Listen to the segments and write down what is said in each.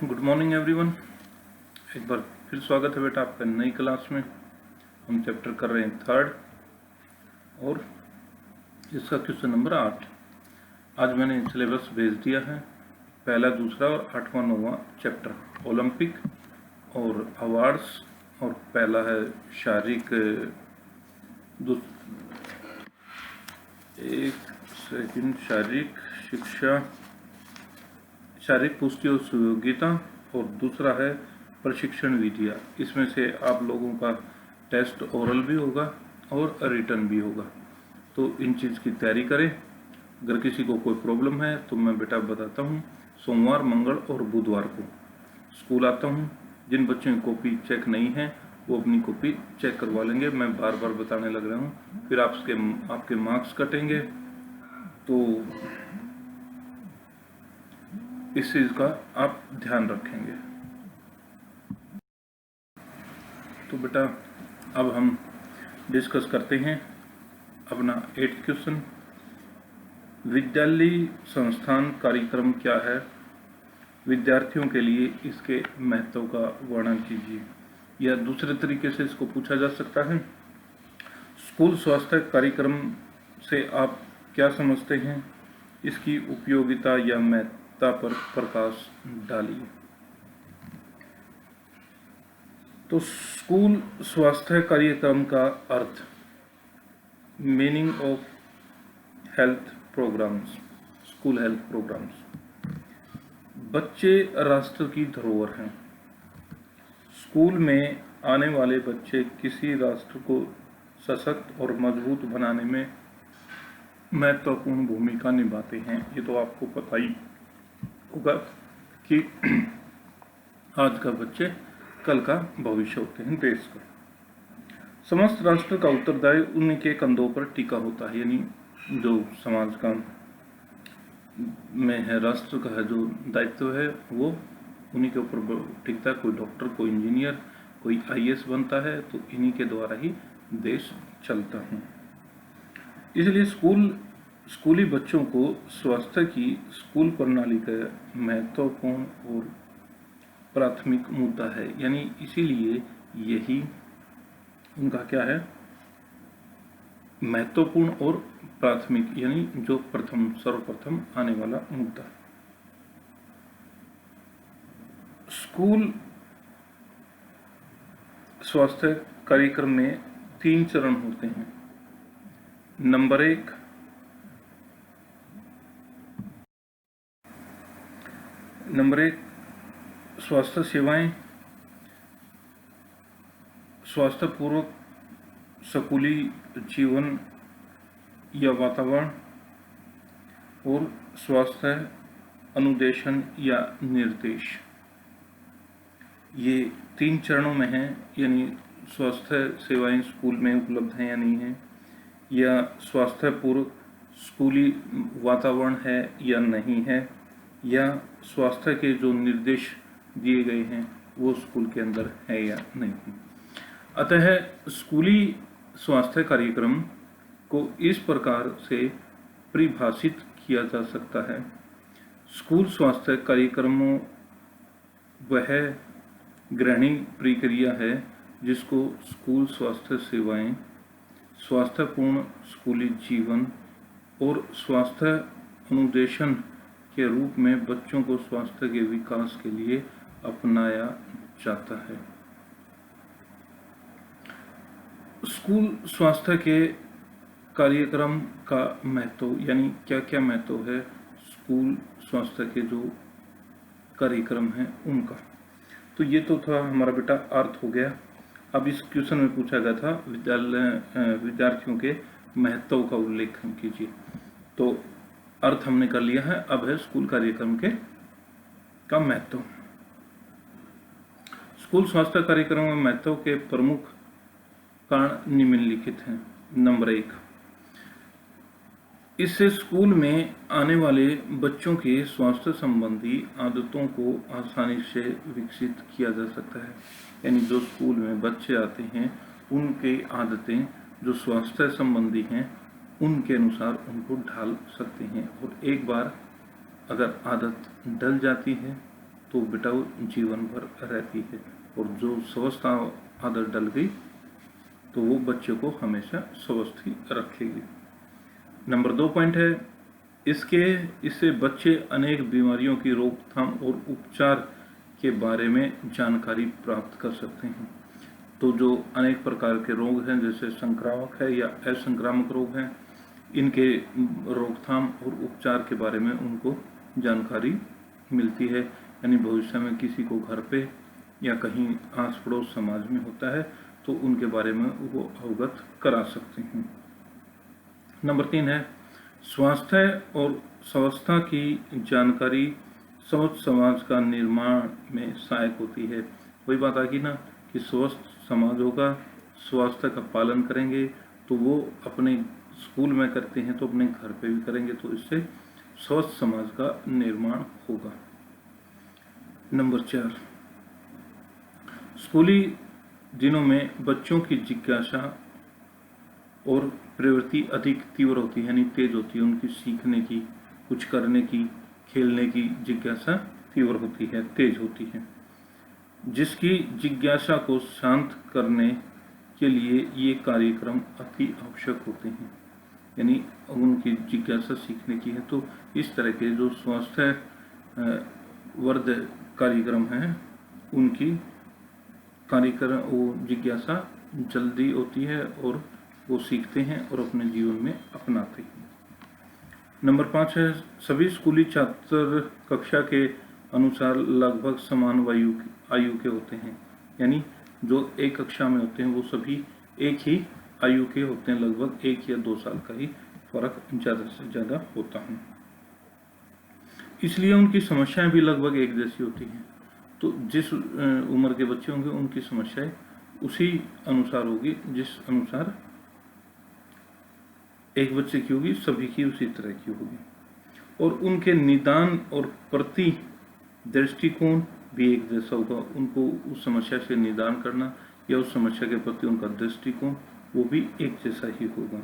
Good morning everyone. एक बार फिर स्वागत है बेटा आपका नई क्लास में। हम चैप्टर कर रहे हैं थर्ड और इसका क्वेश्चन नंबर 8। आज मैंने सिलेबस भेज दिया है, पहला, दूसरा और 8वां 9वां चैप्टर ओलंपिक और अवार्ड्स, और पहला है शारीरिक शारीरिक शिक्षा, शारीरिक पुष्टि और सुयोग्यता, और दूसरा है प्रशिक्षण विधियाँ। इसमें से आप लोगों का टेस्ट ओरल भी होगा और रिटर्न भी होगा, तो इन चीज़ की तैयारी करें। अगर किसी को कोई प्रॉब्लम है तो मैं बेटा बताता हूँ, सोमवार, मंगल और बुधवार को स्कूल आता हूँ। जिन बच्चों की कॉपी चेक नहीं है वो अपनी कॉपी चेक करवा लेंगे। मैं बार बार बताने लग रहा हूँ, फिर आपके मार्क्स कटेंगे, तो इस चीज़ का आप ध्यान रखेंगे। तो बेटा अब हम डिस्कस करते हैं अपना 8th क्वेश्चन। विद्यालय संस्थान कार्यक्रम क्या है? विद्यार्थियों के लिए इसके महत्व का वर्णन कीजिए। या दूसरे तरीके से इसको पूछा जा सकता है, स्कूल स्वास्थ्य कार्यक्रम से आप क्या समझते हैं? इसकी उपयोगिता या महत्ता पर प्रकाश डालिए। तो स्कूल स्वास्थ्य कार्यक्रम का अर्थ, meaning of health programmes, school health programmes. बच्चे राष्ट्र की धरोहर हैं। स्कूल में आने वाले बच्चे किसी राष्ट्र को सशक्त और मजबूत बनाने में महत्वपूर्ण भूमिका निभाते हैं। ये तो आपको पता ही होगा कि आज का बच्चे कल का भविष्य होते हैं देश का। समस्त राष्ट्र का उत्तरदायी उनके कंधों पर टिका होता है, यानी जो समाज का में है, राष्ट्र का है जो दायित्व है, वो उन्हीं के ऊपर टिकता है। कोई डॉक्टर, कोई इंजीनियर, कोई आईएएस बनता है, तो इन्हीं के द्वारा ही देश चलता है। इसलिए स्कूली बच्चों को स्वास्थ्य की स्कूल प्रणाली का महत्वपूर्ण और प्राथमिक मुद्दा है, यानी इसीलिए यही उनका क्या है, महत्वपूर्ण और प्राथमिक, यानी जो सर्वप्रथम आने वाला मुद्दा। स्कूल स्वास्थ्य कार्यक्रम में 3 चरण होते हैं। नंबर 1, स्वास्थ्य सेवाएं, स्वास्थ्य पूर्वक स्कूली जीवन या वातावरण, और स्वास्थ्य अनुदेशन या निर्देश। ये 3 चरणों में हैं, यानी स्वास्थ्य सेवाएं स्कूल में उपलब्ध हैं या नहीं है, या स्वास्थ्य पूर्वक स्कूली वातावरण है या नहीं है, या स्वास्थ्य के जो निर्देश दिए गए हैं वो स्कूल के अंदर है या नहीं। अतः स्कूली स्वास्थ्य कार्यक्रम को इस प्रकार से परिभाषित किया जा सकता है, स्कूल स्वास्थ्य कार्यक्रमों वह ग्रहणी प्रक्रिया है जिसको स्कूल स्वास्थ्य सेवाएं, स्वास्थ्यपूर्ण स्कूली जीवन और स्वास्थ्य अनुदेशन के रूप में बच्चों को स्वास्थ्य के विकास के लिए अपनाया जाता है। स्कूल स्वास्थ्य के कार्यक्रम का महत्व, यानी क्या क्या महत्व है स्कूल स्वास्थ्य के जो कार्यक्रम हैं उनका। तो ये तो था हमारा बेटा अर्थ हो गया। अब इस क्वेश्चन में पूछा गया था विद्यार्थियों के महत्व का उल्लेख कीजिए। तो अर्थ हमने कर लिया है, अब है स्कूल कार्यक्रम का महत्व। स्कूल स्वास्थ्य कार्यक्रम में महत्व के प्रमुख कारण निम्नलिखित हैं। नंबर 1, इससे स्कूल में आने वाले बच्चों के स्वास्थ्य संबंधी आदतों को आसानी से विकसित किया जा सकता है, यानी जो स्कूल में बच्चे आते हैं उनकी आदतें जो स्वास्थ्य संबंधी हैं उनके अनुसार उनको ढाल सकते हैं। और एक बार अगर आदत डल जाती है तो बेटा वो जीवन भर रहती है, और जो स्वस्थ आदत डल गई तो वो बच्चे को हमेशा स्वस्थ ही रखेगी। नंबर 2 पॉइंट है, इससे बच्चे अनेक बीमारियों की रोकथाम और उपचार के बारे में जानकारी प्राप्त कर सकते हैं। तो जो अनेक प्रकार के रोग हैं, जैसे संक्रामक है या असंक्रामक रोग हैं, इनके रोकथाम और उपचार के बारे में उनको जानकारी मिलती है। यानी भविष्य में किसी को घर पे या कहीं आस पड़ोस समाज में होता है तो उनके बारे में वो अवगत करा सकते हैं। नंबर 3 है, स्वास्थ्य और स्वास्थ्य की जानकारी स्वस्थ समाज का निर्माण में सहायक होती है। वही बात आ गई ना कि स्वस्थ समाज होगा, स्वास्थ्य का पालन करेंगे तो वो अपने स्कूल में करते हैं तो अपने घर पे भी करेंगे, तो इससे स्वस्थ समाज का निर्माण होगा। नंबर 4, स्कूली दिनों में बच्चों की जिज्ञासा और प्रवृत्ति अधिक तीव्र होती है, यानी तेज होती है। उनकी सीखने की, कुछ करने की, खेलने की जिज्ञासा तीव्र होती है, तेज होती है, जिसकी जिज्ञासा को शांत करने के लिए ये कार्यक्रम अति आवश्यक होते हैं। यानी उनकी जिज्ञासा सीखने की है तो इस तरह के जो स्वास्थ्य वर्ध कार्यक्रम हैं उनकी कार्यक्रम वो जिज्ञासा जल्दी होती है और वो सीखते हैं और अपने जीवन में अपनाते हैं। नंबर 5 है, सभी स्कूली छात्र कक्षा के अनुसार लगभग समान आयु के होते हैं। यानी जो एक कक्षा में होते हैं वो सभी एक ही आयु के होते हैं, लगभग 1 या 2 साल का ही फर्क ज़्यादा से ज़्यादा होता है। इसलिए उनकी समस्याएं भी लगभग एक जैसी होती हैं। तो जिस उम्र के बच्चे होंगे उनकी समस्याएं उसी अनुसार होगी, जिस अनुसार एक बच्चे की होगी सभी की उसी तरह की होगी। और उनके निदान और प्रति दृष्टिकोण भी एक जैसा होगा। उनको उस समस्या से निदान करना या उस समस्या के प्रति उनका दृष्टिकोण वो भी एक जैसा ही होगा।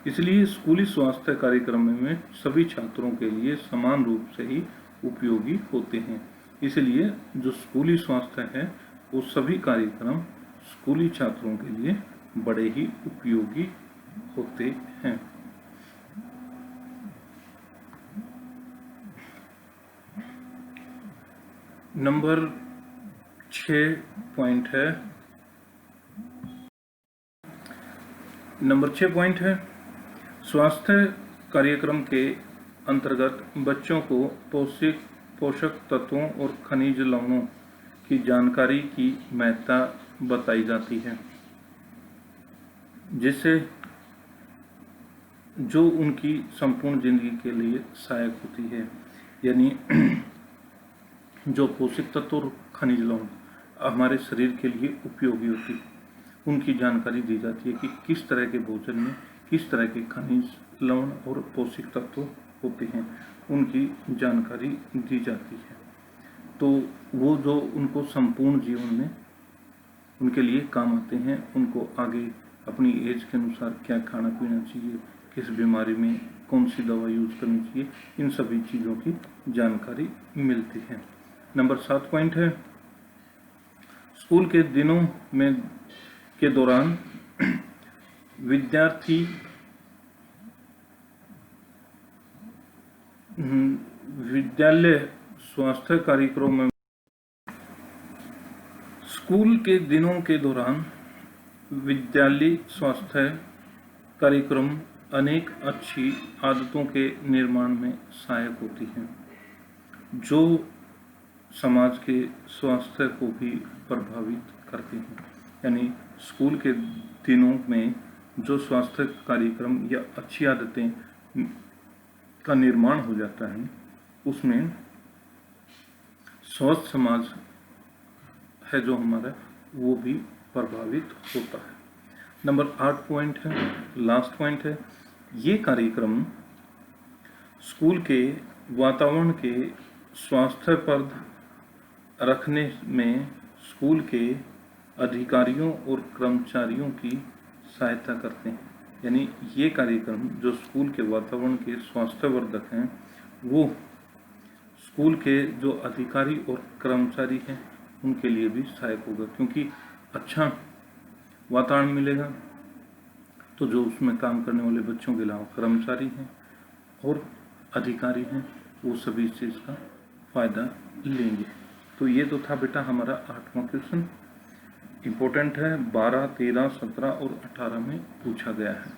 इसलिए स्कूली स्वास्थ्य कार्यक्रम में सभी छात्रों के लिए समान रूप से ही उपयोगी होते हैं। इसलिए जो स्कूली स्वास्थ्य है वो सभी कार्यक्रम स्कूली छात्रों के लिए बड़े ही उपयोगी होते हैं। नंबर 6 पॉइंट है, स्वास्थ्य कार्यक्रम के अंतर्गत बच्चों को पोषक तत्वों और खनिज लवणों की जानकारी की महत्ता बताई जाती है, जिससे जो उनकी संपूर्ण जिंदगी के लिए सहायक होती है। यानी जो पोषक तत्व और खनिज लवण हमारे शरीर के लिए उपयोगी होती है, उनकी जानकारी दी जाती है कि किस तरह के भोजन में किस तरह के खनिज लवण और पोषक तत्व होते हैं, उनकी जानकारी दी जाती है। तो वो जो उनको संपूर्ण जीवन में उनके लिए काम आते हैं, उनको आगे अपनी एज के अनुसार क्या खाना पीना चाहिए, किस बीमारी में कौन सी दवा यूज करनी चाहिए, इन सभी चीज़ों की जानकारी मिलती है। नंबर 7 पॉइंट है, स्कूल के दिनों में के दौरान विद्यार्थी विद्यालय स्वास्थ्य कार्यक्रमों में स्कूल के दिनों के दौरान विद्यालय स्वास्थ्य कार्यक्रम अनेक अच्छी आदतों के निर्माण में सहायक होती हैं, जो समाज के स्वास्थ्य को भी प्रभावित करते हैं। यानी स्कूल के दिनों में जो स्वास्थ्य कार्यक्रम या अच्छी आदतें का निर्माण हो जाता है, उसमें स्वस्थ समाज है जो हमारा, वो भी प्रभावित होता है। नंबर 8 पॉइंट है, लास्ट पॉइंट है, ये कार्यक्रम स्कूल के वातावरण के स्वास्थ्यप्रद रखने में स्कूल के अधिकारियों और कर्मचारियों की सहायता करते हैं। यानी ये कार्यक्रम जो स्कूल के वातावरण के स्वास्थ्यवर्धक हैं, वो स्कूल के जो अधिकारी और कर्मचारी हैं उनके लिए भी सहायक होगा, क्योंकि अच्छा वातावरण मिलेगा तो जो उसमें काम करने वाले बच्चों के अलावा कर्मचारी हैं और अधिकारी हैं वो सभी इस चीज़ का फ़ायदा लेंगे। तो ये तो था बेटा हमारा 8वां क्वेश्चन। इम्पोर्टेंट है, 12, 13, 17 और 18 में पूछा गया है।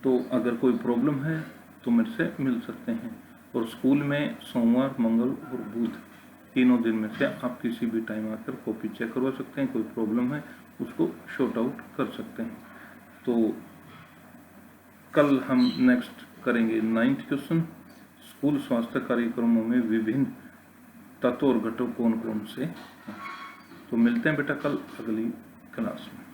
तो अगर कोई प्रॉब्लम है तो मेरे से मिल सकते हैं। और स्कूल में सोमवार, मंगल और बुध तीनों दिन में से आप किसी भी टाइम आकर कॉपी चेक करवा सकते हैं। कोई प्रॉब्लम है उसको शॉर्ट आउट कर सकते हैं। तो कल हम नेक्स्ट करेंगे 9th क्वेश्चन। स्कूल स्वास्थ्य कार्यक्रमों में विभिन्न तत्व और घटक कौन कौन से हैं। तो मिलते हैं बेटा कल अगली क्लास में।